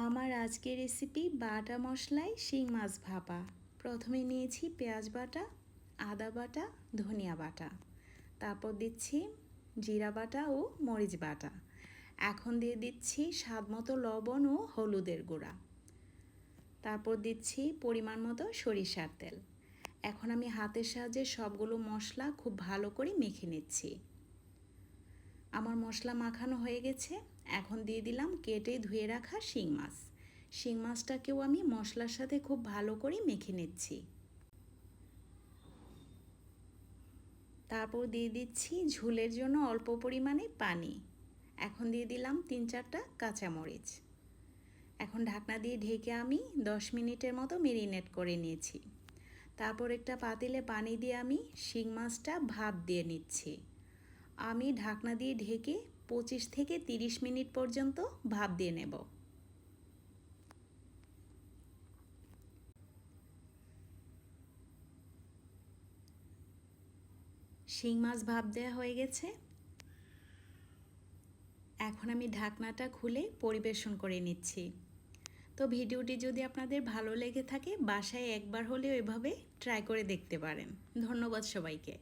আমার আজকের রেসিপি বাটা মশলায় শিং মাছ ভাপা। প্রথমে নিয়েছি পেঁয়াজ বাটা, আদা বাটা, ধনিয়া বাটা, তারপর দিচ্ছি জিরা বাটা ও মরিচ বাটা। এখন দিয়ে দিচ্ছি স্বাদমতো লবণ ও হলুদের গুঁড়া, তারপর দিচ্ছি পরিমাণ মতো সরিষার তেল। এখন আমি হাতের সাহায্যে সবগুলো মশলা খুব ভালো করে মেখে নিচ্ছি। আমার মশলা মাখানো হয়ে গেছে। এখন দিয়ে দিলাম কেটে ধুয়ে রাখা শিং মাছ। শিং মাছটাকেও আমি মশলার সাথে খুব ভালো করে মেখে নিচ্ছি। তারপর দিয়ে দিচ্ছি ঝোলের জন্য অল্প পরিমাণে পানি। এখন দিয়ে দিলাম 3-4টা কাঁচামরিচ। এখন ঢাকনা দিয়ে ঢেকে আমি 10 মিনিটের মতো মেরিনেট করে নিয়েছি। তারপর একটা পাতিলে পানি দিয়ে আমি শিং মাছটা ভাপ দিয়ে নিচ্ছি। আমি ঢাকনা দিয়ে ঢেকে 25 থেকে 30 মিনিট পর্যন্ত ভাপ দিয়ে নেব। শিং মাছ ভাপ দেওয়া হয়ে গেছে। এখন আমি ঢাকনাটা খুলে পরিবেশন করে নিচ্ছি। তো ভিডিওটি যদি আপনাদের ভালো লেগে থাকে বাসায় একবার হলেও এভাবে ট্রাই করে দেখতে পারেন। ধন্যবাদ সবাইকে।